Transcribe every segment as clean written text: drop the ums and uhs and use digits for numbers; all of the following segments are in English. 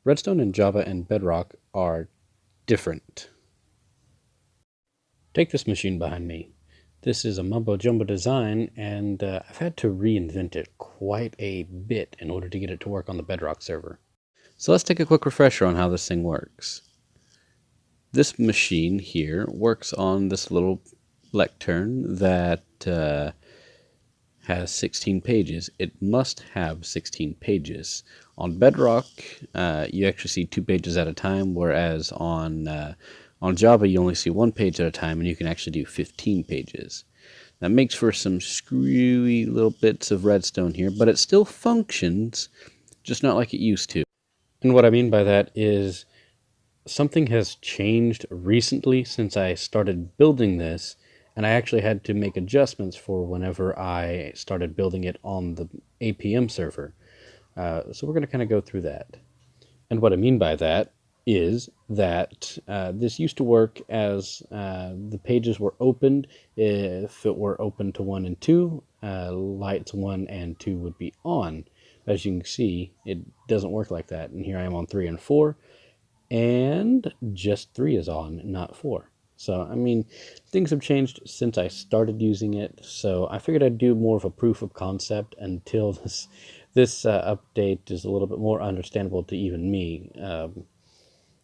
Redstone in Java and Bedrock are different. Take this machine behind me. This is a Mumbo Jumbo design, and I've had to reinvent it quite a bit in order to get it to work on the Bedrock server. So let's take a quick refresher on how this thing works. This machine here works on this little lectern that has 16 pages. It must have 16 pages. On Bedrock, you actually see 2 pages at a time, whereas on Java, you only see 1 page at a time, and you can actually do 15 pages. That makes for some screwy little bits of redstone here, but it still functions, just not like it used to. And what I mean by that is something has changed recently since I started building this, and I actually had to make adjustments for whenever I started building it on the APM server. So we're going to kind of go through that. And what I mean by that is that this used to work as the pages were opened. If it were open to 1 and 2, lights 1 and 2 would be on. As you can see, it doesn't work like that. And here I am on 3 and 4, and just 3 is on, not 4. So, I mean, things have changed since I started using it, so I figured I'd do more of a proof of concept until this update is a little bit more understandable to even me.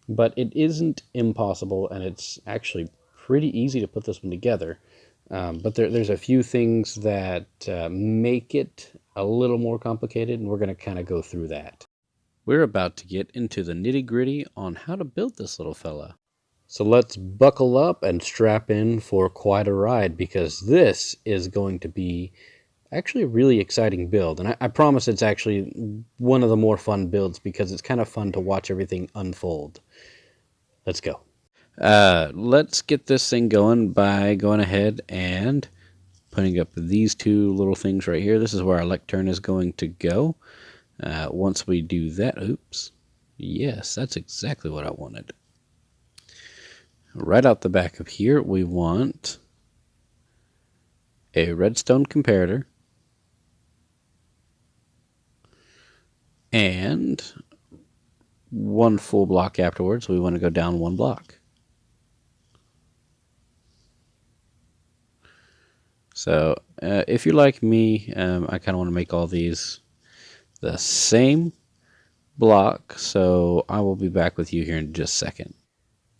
But it isn't impossible, and it's actually pretty easy to put this one together. But there's a few things that make it a little more complicated, and we're going to kind of go through that. We're about to get into the nitty-gritty on how to build this little fella. So let's buckle up and strap in for quite a ride, because this is going to be actually a really exciting build. And I promise it's actually one of the more fun builds, because it's kind of fun to watch everything unfold. Let's go. Let's get this thing going by going ahead and putting up these 2 little things right here. This is where our lectern is going to go. Once we do that, oops, yes, that's exactly what I wanted. Right out the back of here, we want a redstone comparator and 1 full block afterwards. We want to go down 1 block. So if you're like me, I kind of want to make all these the same block, so I will be back with you here in just a second.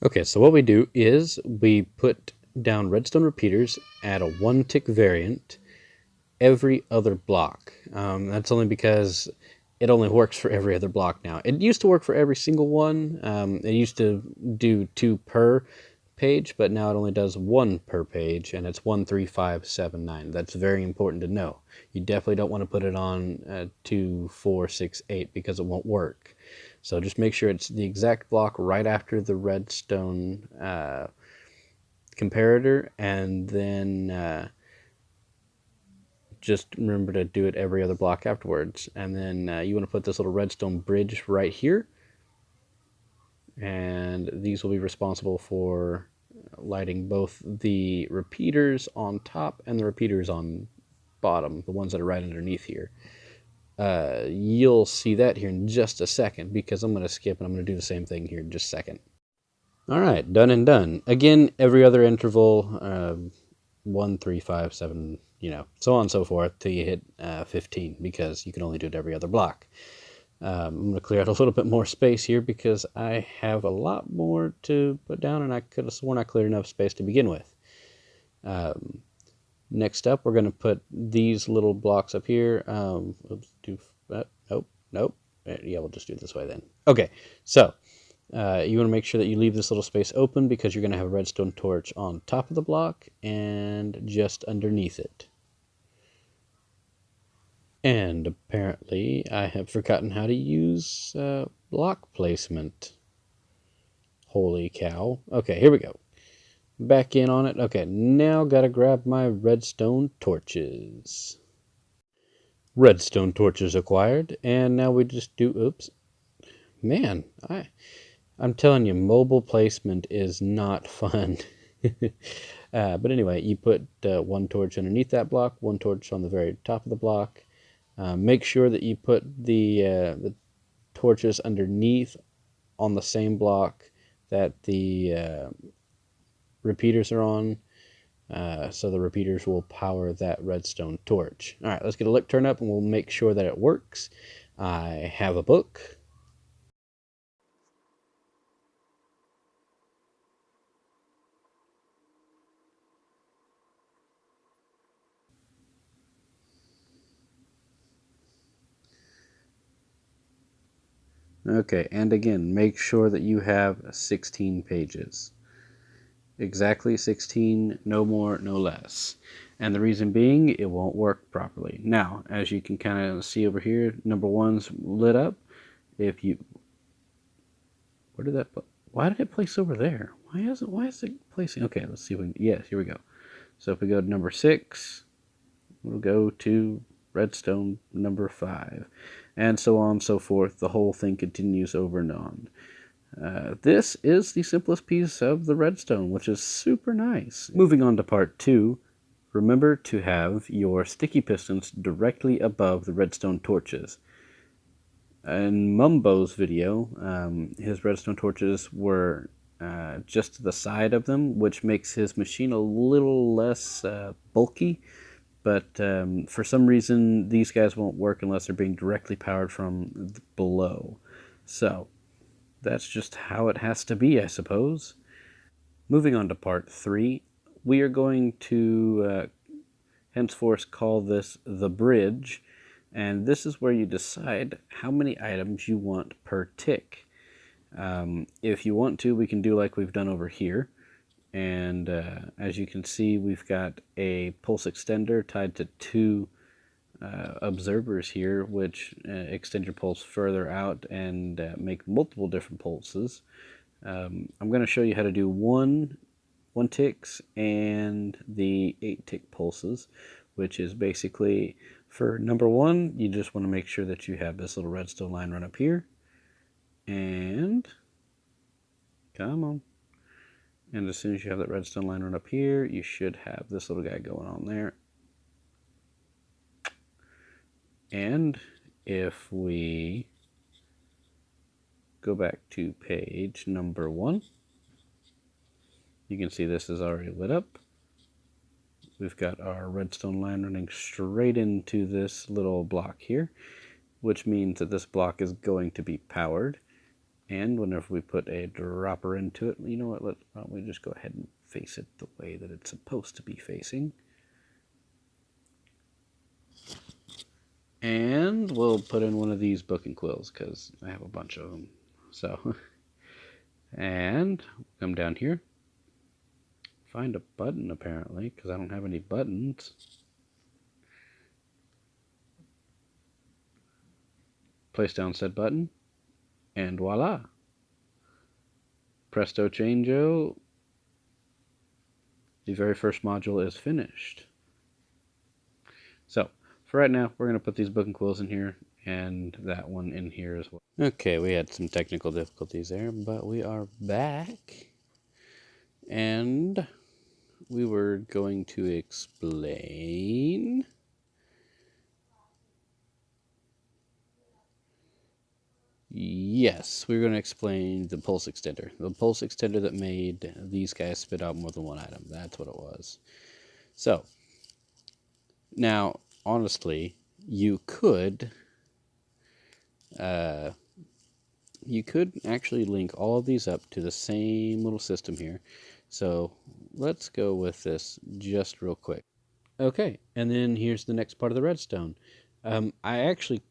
Okay, so what we do is we put down redstone repeaters at a 1-tick variant every other block. That's only because it only works for every other block now. It used to work for every single one. It used to do 2 per page, but now it only does 1 per page, and it's 1, 3, 5, 7, 9. That's very important to know. You definitely don't want to put it on 2, 4, 6, 8, because it won't work. So just make sure it's the exact block right after the redstone comparator, and then just remember to do it every other block afterwards. And then you want to put this little redstone bridge right here, and these will be responsible for lighting both the repeaters on top and the repeaters on bottom, the ones that are right underneath here. You'll see that here in just a second, because I'm going to skip and I'm going to do the same thing here in just a second. Alright, done and done. Again, every other interval, 1, 3, 5, 7, so on and so forth till you hit 15, because you can only do it every other block. I'm going to clear out a little bit more space here, because I have a lot more to put down, and I could have sworn I cleared enough space to begin with. Next up, we're going to put these little blocks up here. Nope. Yeah, we'll just do it this way then. Okay, so you want to make sure that you leave this little space open, because you're going to have a redstone torch on top of the block and just underneath it. And apparently I have forgotten how to use block placement. Holy cow. Okay, here we go. Back in on it. Okay, now gotta grab my redstone torches. Redstone torches acquired, and now we just do, oops. Man, I'm telling you, mobile placement is not fun. But anyway, you put 1 torch underneath that block, 1 torch on the very top of the block. Make sure that you put the torches underneath on the same block that the repeaters are on. So the repeaters will power that redstone torch. All right, let's get a lick turn up and we'll make sure that it works. I have a book. Okay, and again, make sure that you have 16 pages. Exactly 16, no more, no less. And the reason being, it won't work properly. Now, as you can kind of see over here, number one's lit up. If you, where did that, why did it place over there? Why is it placing, okay, let's see if we can, yes, here we go. So if we go to number 6, we'll go to redstone number 5, and so on and so forth. The whole thing continues over and on. This is the simplest piece of the redstone, which is super nice. Moving on to part 2, remember to have your sticky pistons directly above the redstone torches. In Mumbo's video, his redstone torches were just to the side of them, which makes his machine a little less bulky. But for some reason, these guys won't work unless they're being directly powered from below. So that's just how it has to be, I suppose. Moving on to part 3, we are going to henceforth call this the bridge, and this is where you decide how many items you want per tick. If you want to, we can do like we've done over here, and as you can see, we've got a pulse extender tied to 2 observers here, which extend your pulse further out and make multiple different pulses. I'm going to show you how to do one ticks and the 8 tick pulses, which is basically for number 1, you just want to make sure that you have this little redstone line run up here, and come on. And as soon as you have that redstone line run up here, you should have this little guy going on there. And if we go back to page number 1, you can see this is already lit up. We've got our redstone line running straight into this little block here, which means that this block is going to be powered. And whenever we put a dropper into it, you know what, why don't we just go ahead and face it the way that it's supposed to be facing. And we'll put in one of these book and quills because I have a bunch of them. So, and come down here, find a button apparently because I don't have any buttons. Place down said button, and voila! Presto changeo, the very first module is finished. So, for right now, we're going to put these book and quills in here, and that one in here as well. Okay, we had some technical difficulties there, but we are back, and we were going to explain... Yes, we're going to explain the pulse extender. The pulse extender that made these guys spit out more than one item. That's what it was. So, now, honestly, you could actually link all of these up to the same little system here. So, let's go with this just real quick. Okay, and then here's the next part of the redstone. I actually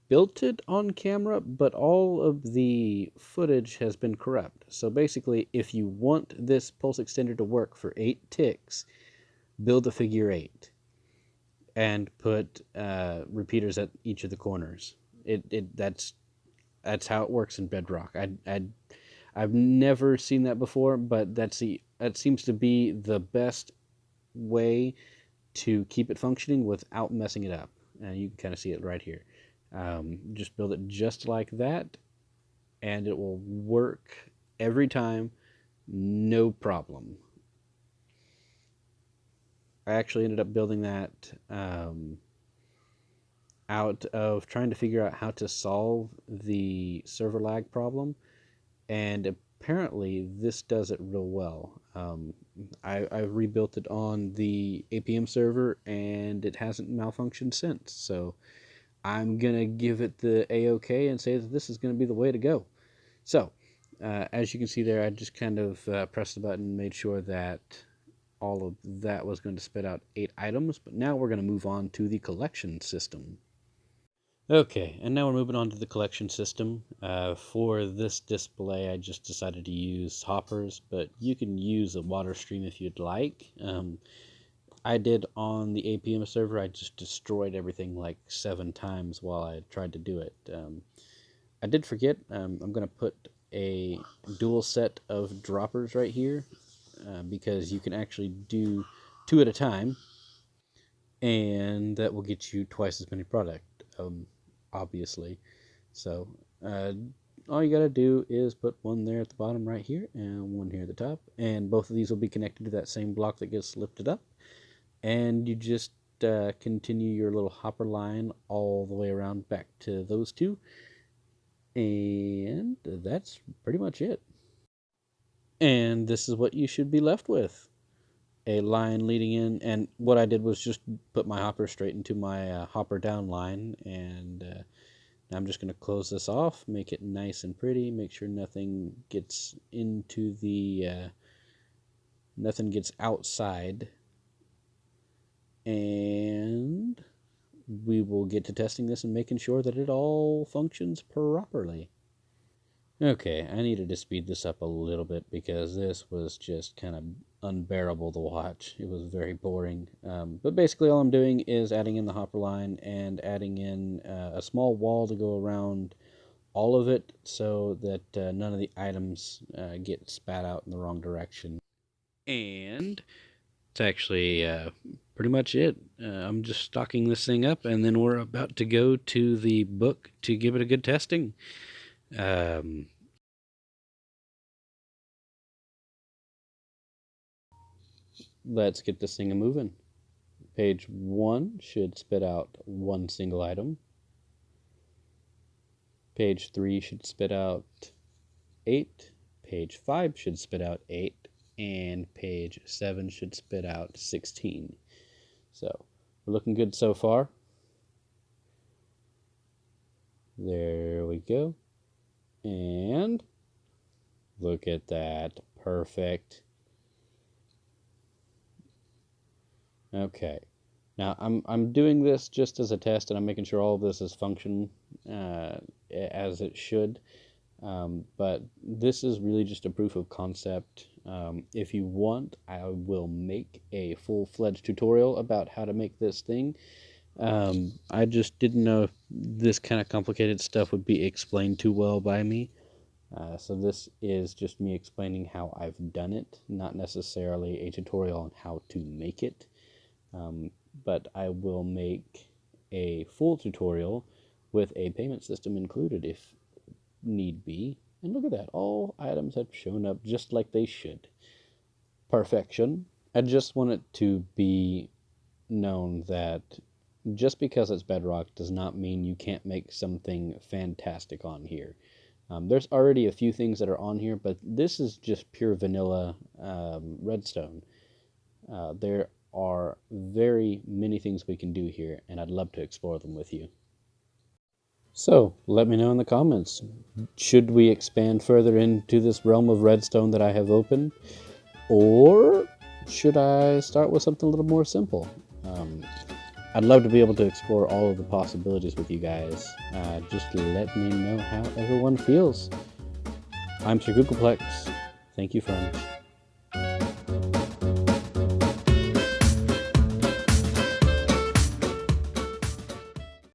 built it on camera, but all of the footage has been corrupt. So basically, if you want this pulse extender to work for 8 ticks, build a figure 8 and put repeaters at each of the corners. That's how it works in Bedrock. I've never seen that before, but that seems to be the best way to keep it functioning without messing it up. And you can kind of see it right here. Just build it just like that, and it will work every time, no problem. I actually ended up building that out of trying to figure out how to solve the server lag problem. and apparently this does it real well. I rebuilt it on the APM server, and it hasn't malfunctioned since. So I'm gonna give it the A-OK and say that this is gonna be the way to go. So as you can see there, I just kind of pressed the button, made sure that all of that was going to spit out 8 items. But now we're going to move on to the collection system. Okay, and now we're moving on to the collection system. For this display, I just decided to use hoppers, but you can use a water stream if you'd like. I did on the APM server. I just destroyed everything like 7 times while I tried to do it. I did forget, I'm going to put a dual set of droppers right here, because you can actually do 2 at a time, and that will get you twice as many product, obviously. So all you gotta do is put one there at the bottom right here and one here at the top, and both of these will be connected to that same block that gets lifted up, and you just continue your little hopper line all the way around back to those two, and that's pretty much it. And this is what you should be left with. A line leading in, and what I did was just put my hopper straight into my hopper down line, and now I'm just going to close this off, make it nice and pretty, make sure nothing gets into the nothing gets outside, and we will get to testing this and making sure that it all functions properly. Okay, I needed to speed this up a little bit because this was just kind of unbearable to watch. It was very boring. But basically all I'm doing is adding in the hopper line and adding in a small wall to go around all of it so that none of the items get spat out in the wrong direction. And it's actually pretty much it. I'm just stocking this thing up, and then we're about to go to the book to give it a good testing. Let's get this thing moving. Page 1 should spit out 1 single item. Page 3 should spit out 8. Page 5 should spit out 8. And page 7 should spit out 16. So we're looking good so far. There we go. And look at that. Perfect. Okay. Now I'm doing this just as a test, and I'm making sure all of this is function as it should. But this is really just a proof of concept. If you want, I will make a full-fledged tutorial about how to make this thing. I just didn't know if this kind of complicated stuff would be explained too well by me. So this is just me explaining how I've done it, not necessarily a tutorial on how to make it. But I will make a full tutorial with a payment system included if need be. And look at that, all items have shown up just like they should. Perfection. I just want it to be known that just because it's Bedrock does not mean you can't make something fantastic on here. There's already a few things that are on here, but this is just pure vanilla redstone. There are very many things we can do here, and I'd love to explore them with you. So, let me know in the comments. Should we expand further into this realm of redstone that I have opened? Or should I start with something a little more simple? I'd love to be able to explore all of the possibilities with you guys. Just let me know how everyone feels. I'm Sir Googleplex. Thank you, friends.